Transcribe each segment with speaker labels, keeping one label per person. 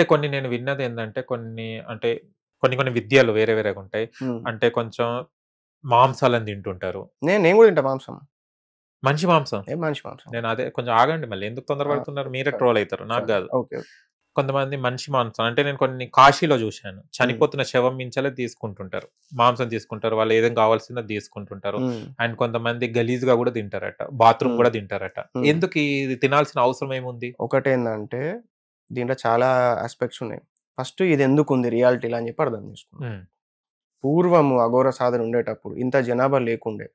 Speaker 1: అంటే కొన్ని నేను విన్నదేందంటే కొన్ని విద్యలు వేరే వేరేగుంటాయి.
Speaker 2: హ్మ్.
Speaker 1: అంటే కొంచెం మాంసాలను తింటుంటారు.
Speaker 2: నేను గూడా తింటా మాంసం.
Speaker 1: మంచి మాంసం.
Speaker 2: మనిషి మాంసం.
Speaker 1: నేను అదే కొంచెం ఆగండి మళ్ళీ ఎందుకు తొందర
Speaker 2: ఆ!
Speaker 1: పడుతున్నారు? మీరే
Speaker 2: సరే.
Speaker 1: ట్రోల్ అయితారు. నాకు
Speaker 2: సరే.
Speaker 1: గాదు.
Speaker 2: ఓకే.
Speaker 1: కొంతమంది మనిషి మాంసం అంటే నేను కొన్ని కాశీలో జూశాను.
Speaker 2: హ్మ్.
Speaker 1: చనిపోతున్న శవం మించలే తీసుకుంటుంటారు. మాంసం తీసుకుంటారు. వాళ్ళు ఏదేం కావాల్సిందో తీసుకుంటుంటారు.
Speaker 2: హ్మ్.
Speaker 1: అండ్ కొంతమంది గలీజ్‌గా గూడా తింటారట. బాత్రూమ్
Speaker 2: హ్మ్.
Speaker 1: గూడా తింటారట.
Speaker 2: హ్మ్.
Speaker 1: ఎందుకు ఇది తినాల్సిన అవసరం ఏముంది?
Speaker 2: ఒకటేందంటే దీంట్లో చాలా యాస్పెక్ట్స్ ఉన్నాయి. ఫస్ట్ ఇదెందుకుంది రియాలిటీలో అని చెప్పి అర్థం చేసుకున్నా.
Speaker 1: హ్మ్.
Speaker 2: పూర్వము అఘోర సాధన ఉండేటప్పుడు ఇంత జనాభా లేకుండే.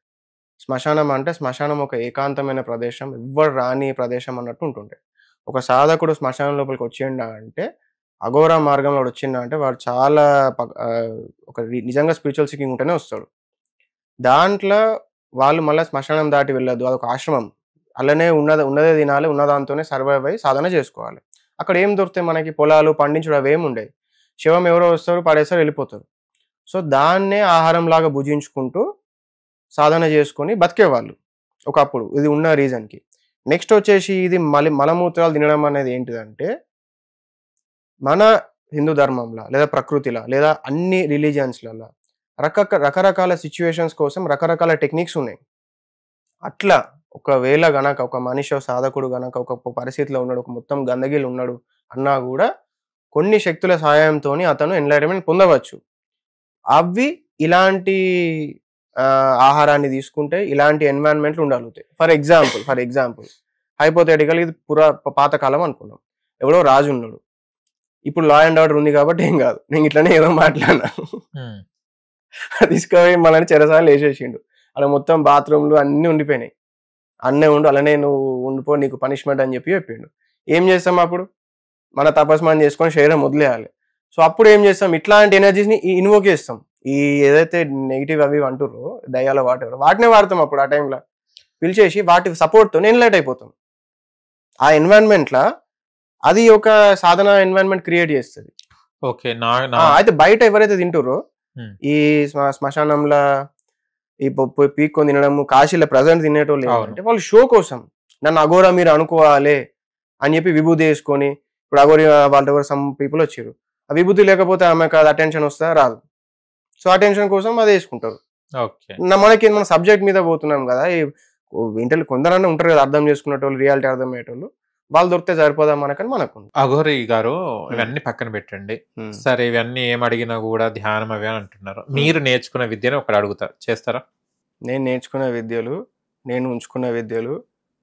Speaker 2: శ్మశానం అంటే శ్మశానం ఒక ఏకాంతమైన ప్రదేశం. ఎవ్వరు రాని ప్రదేశం అన్నట్టు ఉంటుండే. ఒక సాధకుడు శ్మశానం లోపలికి వచ్చిండా అంటే అఘోర మార్గంలో వచ్చిండా అంటే వాడు చాలా ఒక నిజంగా స్పిరిచువల్ సీకింగ్ ఉంటేనే వస్తాడు. దాంట్లో వాళ్ళు మళ్ళా శ్మశానం దాటి వెళ్ళొద్దు. అదొక ఆశ్రమం. అలానే ఉన్నదే తినాలి. ఉన్న దాంతోనే సర్వైవ్ అయ్యి సాధన జేసుకోవాలి. అక్కడ ఏం దొరుకుతాయి మనకి పొలాలు పండించుడు అవేముండయి. శవం ఎవరో వస్తారు, పడేస్తారు, వెళ్ళిపోతారు. సో, దాన్నే ఆహారంలాగా భుజించుకుంటూ సాధన జేసుకొని బతికేవాళ్ళు ఒకప్పుడు. ఇది ఉన్న రీజన్‌కి. నెక్స్ట్ వచ్చేసి ఇది మలమూత్రాలు తినడం అనేది ఏంటిదంటే, మన హిందూ ధర్మంల లేదా ప్రకృతిల లేదా అన్ని రిలిజియన్స్‌లల్ల రకరకాల సిట్యుయేషన్స్ కోసం రకరకాల టెక్నిక్స్ ఉన్నాయి. అట్లా ఒకవేళ గనక ఒక మనిషి సాధకుడు గనక ఒక పరిస్థితిలో ఉన్నాడు, ఒక మొత్తం గందరగీలో ఉన్నాడు అన్నా గూడా కొన్ని శక్తుల సహాయంతోని అతను ఎన్‌లైట్‌మెంట్ పొందవచ్చు. అవి ఇలాంటి ఆహారాన్ని తీసుకుంటే ఇలాంటి ఎన్విరాన్మెంట్‌లు ఉండగలుగుతాయి. ఫర్ ఎగ్జాంపుల్ హైపోథెటికల్‌గా ఇది పాతకాలం అనుకుందాం. ఎవడో రాజు ఉన్నాడు. ఇప్పుడు లా అండ్ ఆర్డర్ ఉంది కాబట్టి ఏం గాదు. నేను ఇట్లనే ఏదో మాట్లాడినా.
Speaker 1: హ్మ్.
Speaker 2: తీసుకుపోయి మనల్ని చెరసాలలో ఏసేసిండు. ఆడ మొత్తం బాత్రూమ్‌లు అన్నీ ఉండిపోయినాయి. అన్నే ఉండు అలానే నువ్వు ఉండిపో నీకు పనిష్మెంట్ అని చెప్పి చెప్పిండు. ఏం చేస్తాం అప్పుడు? మన తపస్సుమని చేసుకొని శరీరం వదిలేయాలి. సో, అప్పుడు ఏం చేస్తాం? ఇట్లాంటి ఎనర్జీస్‌ని ఇన్వోక్ చేస్తాం. ఈ ఏదైతే నెగెటివ్ అవి అంటుర్రో దయ్యాలు వాటినే వాడతాం అప్పుడు ఆ టైంలో. పిలిచేసి వాటి సపోర్ట్‌తోని ఎన్‌లైట్ అయిపోతాం. ఆ ఎన్విరాన్మెంట్‌ల అది ఒక సాధన ఎన్విరాన్మెంట్ క్రియేట్ చేస్తది.
Speaker 1: ఓకే.
Speaker 2: అయితే బయట ఎవరైతే తింటుర్రో
Speaker 1: హ్మ్.
Speaker 2: ఈ శ్మశానంలా ఈ పీక్కొని తినడము కాశీలో ప్రెజెంట్ తినేటోళ్ళు ఏంటంటే వాళ్ళు షో కోసం నన్ను అఘోరా మీరు అనుకోవాలి అని చెప్పి విభూతి వేసుకొని ఇప్పుడు అఘోరి వాళ్ళ సమ్ పీపుల్ వచ్చారు. ఆ విభూతి లేకపోతే ఆమెకు అది అటెన్షన్ వస్తా రాదు. సో అటెన్షన్ కోసం అది వేసుకుంటారు.
Speaker 1: ఓకే.
Speaker 2: మనకి మన సబ్జెక్ట్ మీద పోతున్నాం కదా. ఇంటర్ కొందరన్నా ఉంటారు కదా అర్థం చేసుకునేటోళ్ళు రియాలిటీ అర్థమయ్యేటోళ్ళు. వాళ్ళు దొరికితే సరిపోదా మనకని మనకు.
Speaker 1: అఘోరి గారు ఇవన్నీ పక్కన పెట్టండి.
Speaker 2: హ్మ్.
Speaker 1: సరే ఇవన్నీ ఏం అడిగినా కూడా ధ్యానం అవి అని అంటున్నారు. మీరు నేర్చుకున్న విద్యను ఒకడు అడుగుతారు. చేస్తారా?
Speaker 2: నేను నేర్చుకున్న విద్యలు, నేను ఉంచుకున్న విద్యలు,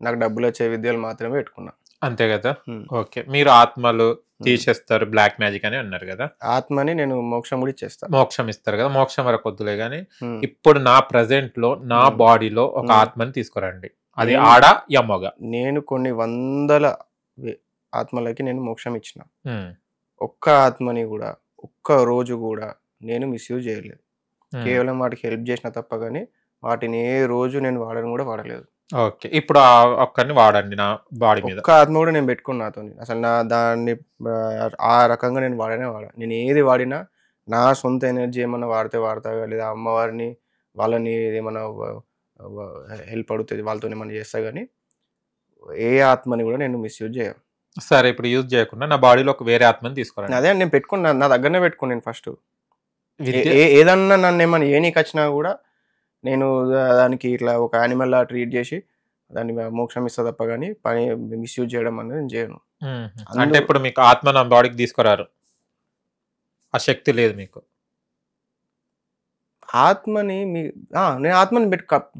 Speaker 2: నాకు డబ్బులు వచ్చే విద్యలు మాత్రమే పెట్టుకున్నా.
Speaker 1: అంతే కదా. ఓకే. మీరు ఆత్మలు తీసేస్తారు బ్లాక్ మ్యాజిక్ అని అన్నారు కదా.
Speaker 2: ఆత్మని నేను మోక్షం కూడా ఇచ్చేస్తా.
Speaker 1: మోక్షం ఇస్తారు కదా. మోక్షం వరకు వద్దులే గానీ ఇప్పుడు నా ప్రెజెంట్ లో నా బాడీలో ఒక ఆత్మని తీసుకురండి. అది ఆడ యమ్మగా.
Speaker 2: నేను కొన్ని వందల ఆత్మలకి నేను మోక్షం ఇచ్చిన. ఒక్క ఆత్మని కూడా ఒక్క రోజు కూడా నేను మిస్యూజ్ చేయలేదు. కేవలం వాటికి హెల్ప్ చేసిన తప్ప కానీ వాటిని ఏ రోజు నేను వాడని కూడా వాడలేదు.
Speaker 1: ఓకే. ఇప్పుడు ఒక్కరిని వాడండి నా బాడీ మీద.
Speaker 2: ఒక్క ఆత్మ కూడా నేను పెట్టుకున్నా నాతో. అసలు నా దాన్ని ఆ రకంగా నేను వాడా. నేను ఏది వాడినా నా సొంత ఎనర్జీ ఏమన్నా వాడతా లేదా అమ్మవారిని వాళ్ళని ఏమన్నా హెల్ప్ అడుగుతుంది వాళ్ళతో ఏమన్నా చేస్తా కానీ ఏ ఆత్మని కూడా నేను మిస్యూజ్ చేయను.
Speaker 1: సరే ఇప్పుడు యూజ్ చేయకుండా నా బాడీలో ఒక వేరే ఆత్మని తీసుకోండి.
Speaker 2: అదే నేను పెట్టుకున్నా, నా దగ్గరనే పెట్టుకున్నాను ఫస్ట్. ఏదన్నా నన్ను ఏమన్నా ఏనీకి వచ్చినా కూడా నేను దానికి ఇట్లా ఒక యానిమల్ లా ట్రీట్ చేసి దాన్ని మోక్షం ఇస్తా తప్ప కానీ పని మిస్యూజ్ చేయడం అనేది నేను చేయను.
Speaker 1: అంటే ఇప్పుడు మీకు ఆత్మ నా బాడీకి తీసుకురారు, ఆ శక్తి లేదు మీకు.
Speaker 2: ఆత్మని నేను ఆత్మని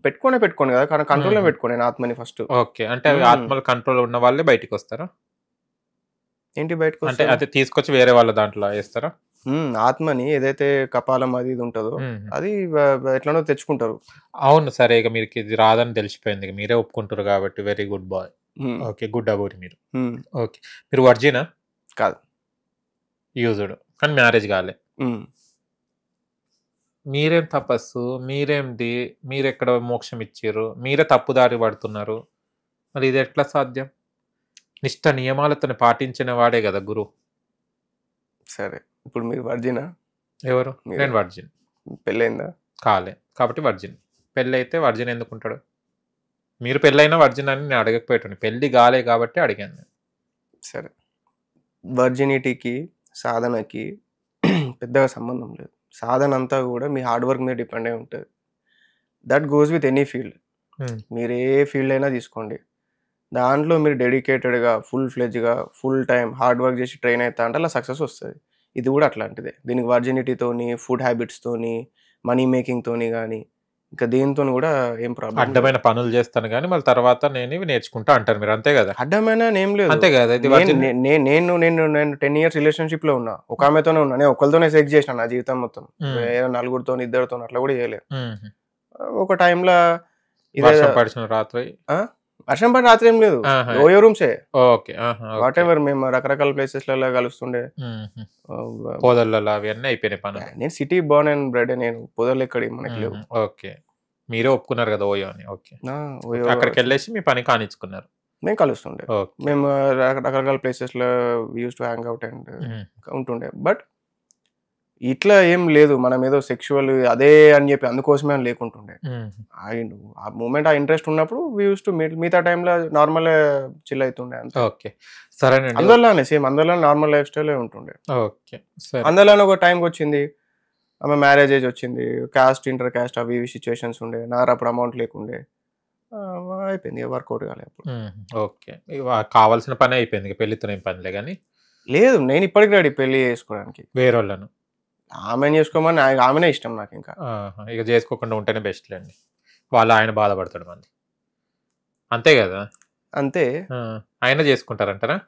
Speaker 2: పెట్టుకోను కదా, కానీ కంట్రోల్లో పెట్టుకోను నేను ఆత్మని ఫస్ట్.
Speaker 1: ఓకే. అంటే ఆత్మల కంట్రోల్ ఉన్న వాళ్ళే బయటికి వస్తారా?
Speaker 2: ఏంటి బయటకు
Speaker 1: అంటే అది తీసుకొచ్చి వేరే వాళ్ళ దాంట్లో వేస్తారా?
Speaker 2: ఆత్మని ఏదైతే కపాలం అది ఇది ఉంటుందో అది ఎట్లనో తెచ్చుకుంటారు.
Speaker 1: అవును. సరే ఇక మీకు ఇది రాదని తెలిసిపోయింది, మీరే ఒప్పుకుంటారు కాబట్టి very good boy. Okay, good అఘోరి మీరు. ఓకే, మీరు వర్జినా?
Speaker 2: కాదు,
Speaker 1: యూజ్డ్, కానీ మ్యారేజ్ కాలే. మీరేం తపస్సు, మీరేంది, మీరెక్కడ మోక్షం ఇచ్చారు, మీరే తప్పుదారి పడుతున్నారు. మరి ఇది ఎట్లా సాధ్యం? నిష్ట నియమాలతో పాటించిన వాడే కదా గురు.
Speaker 2: సరే, ఇప్పుడు మీరు వర్జినా?
Speaker 1: ఎవరు? నేను వర్జిన్.
Speaker 2: పెళ్ళైందా?
Speaker 1: కాలే, కాబట్టి వర్జిన్. పెళ్ళి అయితే వర్జిన్ ఎందుకుంటాడు? మీరు పెళ్ళైనా వర్జిన్ అని నేను అడగకపోయేటండి, పెళ్ళి కాలే కాబట్టి అడిగాను.
Speaker 2: సరే, వర్జినిటీకి సాధనకి పెద్దగా సంబంధం లేదు. సాధన అంతా కూడా మీ హార్డ్ వర్క్ మీద డిపెండ్ అయి ఉంటుంది. That goes with any field. మీరు ఏ ఫీల్డ్ అయినా తీసుకోండి, దాంట్లో మీరు డెడికేటెడ్గా ఫుల్ ఫ్లెడ్జ్గా ఫుల్ టైం హార్డ్ వర్క్ చేసి ట్రైన్ అవుతా అంటే అలా సక్సెస్ వస్తుంది. ఇది కూడా అట్లాంటిదే. దీనికి వర్జినిటీతోని, ఫుడ్ హ్యాబిట్స్తోని, మనీ మేకింగ్తోని కానీ ఇంకా దేనితో కూడా ఏం ప్రాబ్లం.
Speaker 1: అడ్డమైన పనులు చేస్తాను కానీ మళ్ళీ తర్వాత నేను ఇవి నేర్చుకుంటా అంటారు మీరు, అంతే కదా?
Speaker 2: అడ్డమైన ఏం లేదు,
Speaker 1: అంతే కదా?
Speaker 2: నేను 10 years రిలేషన్షిప్ లో ఉన్నా, ఒక ఆమెతోనే ఉన్నా. నేను ఒకరితోనే సెక్స్ చేసిన నా జీవితం మొత్తం, నలుగురితో ఇద్దరితో అట్లా కూడా చేయలేదు. ఒక టైంలో
Speaker 1: పడిచిన రాత్రి
Speaker 2: వర్షం పడి రాత్రి ఏం లేదు, ఓయో రూమ్సే. వాట్ ఎవర్ మేము రకరకాల ప్లేసెస్ లలో కలుస్తుండే,
Speaker 1: పొదలలో అవన్నీ అయిపోయినాయి పని.
Speaker 2: నేను సిటీ బోర్న్ అండ్ బ్రెడ్, నేను పొదలు ఎక్కడి మనకి లేవు.
Speaker 1: ఓకే, మీరే ఒప్పుకున్నారు కదా ఓయో అని. ఓకే, అక్కడికి వెళ్ళేసి మీ పని కానిచ్చుకున్నారు.
Speaker 2: మేము కలుస్తుండే, మేము రకరకాల ప్లేసెస్ లో use to hang out and ఉంటుండే. బట్ ఇట్లా ఏం లేదు, మనం ఏదో సెక్షువల్ అదే అని చెప్పి అందుకోసమే అని లేకుంటుండే. ఆ మూమెంట్, ఆ ఇంట్రెస్ట్ ఉన్నప్పుడు వీ యూస్ టు మీట్. మిగతా టైంలో నార్మల్ చిల్ అవుతుండే.
Speaker 1: ఓకే, సరేనండి.
Speaker 2: అందువల్లనే సేమ్ అందువల్ల నార్మల్ లైఫ్ స్టైల్ ఉంటుండే.
Speaker 1: ఓకే,
Speaker 2: అందువల్ల ఒక టైంకి వచ్చింది, ఆమె మ్యారేజ్ ఏజ్ వచ్చింది, కాస్ట్ ఇంటర్ కాస్ట్ అవి ఇవి సిచ్యువేషన్స్ ఉండే, నాకు అప్పుడు అమౌంట్ లేకుండే, అయిపోయింది, వర్కౌట్ కాలేదు అప్పుడు.
Speaker 1: ఓకే, కావాల్సిన పని అయిపోయింది, పెళ్లితో ఏం పనిలే. కానీ
Speaker 2: లేదు, నేను ఇప్పటికి రెడీ పెళ్లి చేసుకోవడానికి.
Speaker 1: వేరే వాళ్ళను
Speaker 2: ఆమెను చేసుకోమని, ఆమెనే ఇష్టం నాకు. ఇంకా
Speaker 1: ఇక చేసుకోకుండా ఉంటేనే బెస్ట్ లేండి, వాళ్ళు ఆయన బాధపడతాడు మంది, అంతే కదా?
Speaker 2: అంతే.
Speaker 1: ఆయన చేసుకుంటారంటారా?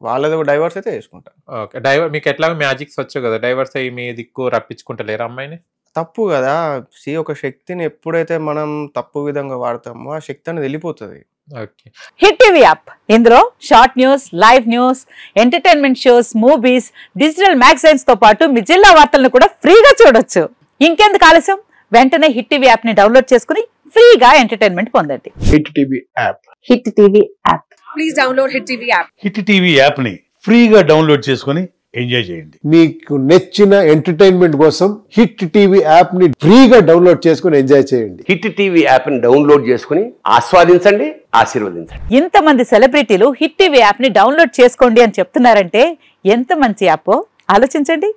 Speaker 2: వాళ్ళది డైవర్స్ అయితే చేసుకుంటారు.
Speaker 1: ఓకే, మీకు ఎట్లా మ్యాజిక్స్ వచ్చు కదా, డైవర్స్ అయ్యి మీ దిక్కు రప్పించుకుంటలేరు అమ్మాయిని?
Speaker 2: తప్పు కదా. ఒక శక్తిని ఎప్పుడైతే మనం తప్పు విధంగా వాడతామో ఆ శక్తి అనేది వెళ్ళిపోతుంది.
Speaker 3: హిట్ టీవీ యాప్, ఇందులో short news, live news, entertainment shows, movies, digital magazines తో పాటు మీ జిల్లా వార్తలను కూడా ఫ్రీగా చూడొచ్చు. ఇంకెందుకు ఆలస్యం, వెంటనే హిట్ టీవీ యాప్ ని డౌన్లోడ్ చేసుకుని ఫ్రీగా ఎంటర్టైన్మెంట్ పొందండి.
Speaker 4: Hit TV app,
Speaker 3: hit TV app,
Speaker 5: please download hit TV app.
Speaker 4: Hit TV app ని ఫ్రీగా డౌన్లోడ్ చేసుకుని ఎంజాయ్ చేయండి.
Speaker 6: మీకు నచ్చిన ఎంటర్టైన్మెంట్ కోసం హిట్ టీవీ యాప్ ని ఫ్రీగా డౌన్లోడ్ చేసుకుని ఎంజాయ్ చేయండి.
Speaker 7: హిట్ టీవీ యాప్ ని డౌన్లోడ్ చేసుకుని ఆస్వాదించండి, ఆశీర్వదించండి.
Speaker 3: ఇంతమంది సెలబ్రిటీలు హిట్ టీవీ యాప్ ని డౌన్లోడ్ చేసుకోండి అని చెప్తున్నారంటే ఎంత మంచి యాప్ ఆలోచించండి.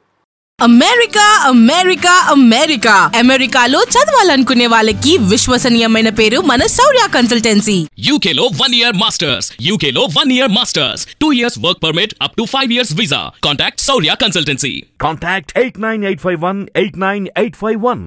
Speaker 5: అమెరికా అమెరికా అమెరికా అమెరికాలో చదవాలనుకునే వాళ్ళకి విశ్వసనీయమైన పేరు మన శౌర్య కన్సల్టెన్సీ.
Speaker 8: UK లో 1 year masters, UK లో 1 year masters, 2 years work permit up to 5 years visa. Contact Saurya Consultancy.
Speaker 9: Contact 89851 89851.